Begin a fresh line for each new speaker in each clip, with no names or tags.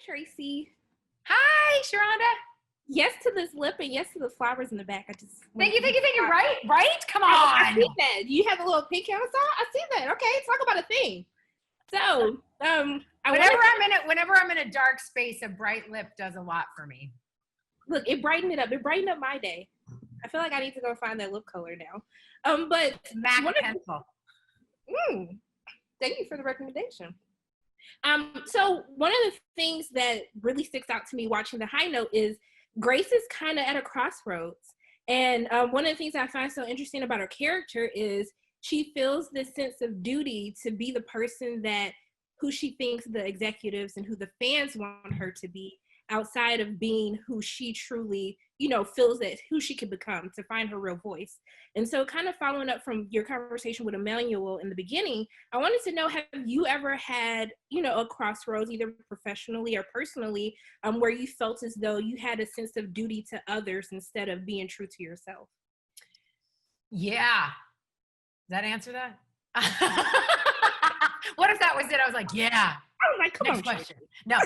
Tracee.
Hi, Sharonda.
Yes to this lip and yes to the flowers in the back.
Thank you. Right? Come on.
I see that. You have a little pink on. I see that. Okay, talk about a thing. So,
whenever I'm in a dark space, a bright lip does a lot for me.
Look, it brightened it up. It brightened up my day. I feel like I need to go find that lip color now. But
MAC pencil.
Thank you for the recommendation. So one of the things that really sticks out to me watching The High Note is Grace is kind of at a crossroads. And one of the things I find so interesting about her character is she feels this sense of duty to be the person who she thinks the executives and who the fans want her to be, outside of being who she truly, feels that who she could become, to find her real voice. And so kind of following up from your conversation with Emmanuel in the beginning, I wanted to know, have you ever had, a crossroads, either professionally or personally, where you felt as though you had a sense of duty to others instead of being true to yourself?
Yeah. Does that answer that? What if that was it? I was like, yeah.
Oh, like, come
Next
on,
question. No.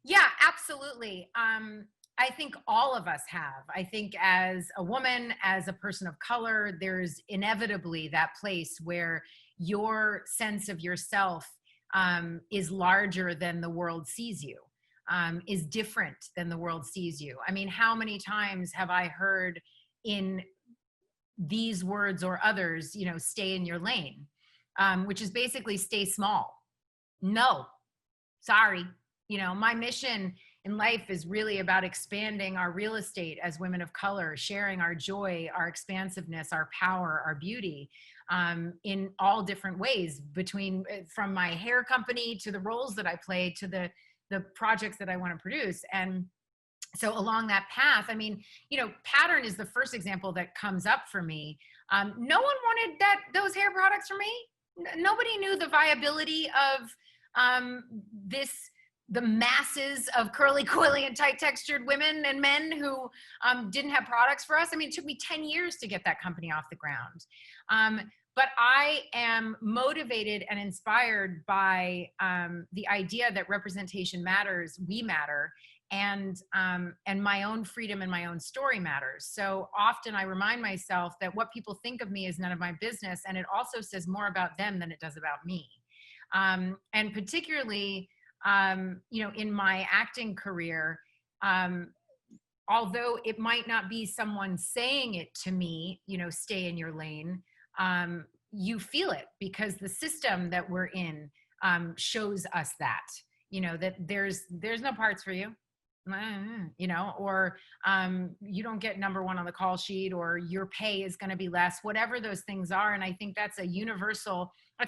Yeah, absolutely. I think all of us have. I think as a woman, as a person of color, there's inevitably that place where your sense of yourself is larger than the world sees you, is different than the world sees you. I mean, how many times have I heard in these words or others, stay in your lane, which is basically stay small. No, sorry. My mission in life is really about expanding our real estate as women of color, sharing our joy, our expansiveness, our power, our beauty, in all different ways, from my hair company to the roles that I play to the projects that I want to produce. And so along that path, I mean, pattern is the first example that comes up for me. No one wanted those hair products from me. Nobody knew the viability of the masses of curly, coily, and tight textured women and men who didn't have products for us. I mean, it took me 10 years to get that company off the ground. But I am motivated and inspired by the idea that representation matters, we matter, and my own freedom and my own story matters. So often I remind myself that what people think of me is none of my business, and it also says more about them than it does about me. And particularly, in my acting career, although it might not be someone saying it to me, stay in your lane, you feel it because the system that we're in shows us that, that there's no parts for you. Or you don't get number one on the call sheet, or your pay is going to be less, whatever those things are. And I think that's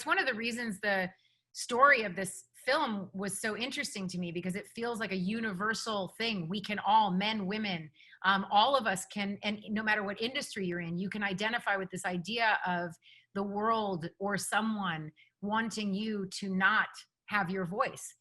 one of the reasons the story of this film was so interesting to me, because it feels like a universal thing. We can all, men, women, all of us can, and no matter what industry you're in, you can identify with this idea of the world or someone wanting you to not have your voice.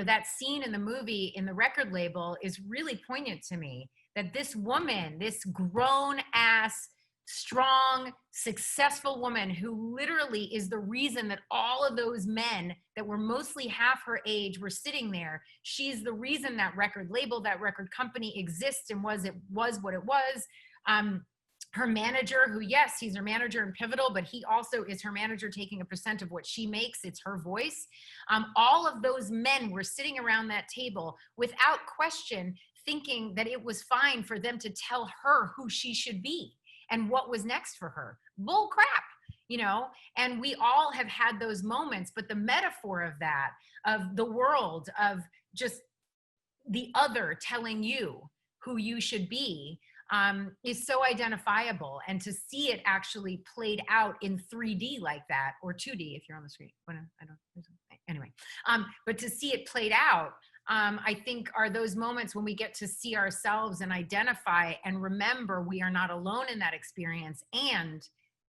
That scene in the movie in the record label is really poignant to me, that this woman, this grown ass, strong, successful woman who literally is the reason that all of those men that were mostly half her age were sitting there. She's the reason that record label, that record company exists and was what it was. Her manager, who, yes, he's her manager and pivotal, but he also is her manager taking a percent of what she makes. It's her voice. All of those men were sitting around that table without question, thinking that it was fine for them to tell her who she should be and what was next for her. Bull crap, and we all have had those moments, but the metaphor of that, of the world, of just the other telling you who you should be, is so identifiable. And to see it actually played out in 3D like that, or 2D if you're on the screen. Anyway, but to see it played out, I think are those moments when we get to see ourselves and identify and remember we are not alone in that experience. And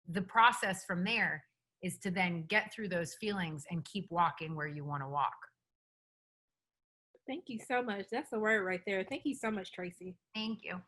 the process from there is to then get through those feelings and keep walking where you want to walk.
Thank you so much. That's the word right there. Thank you so much, Tracee.
Thank you.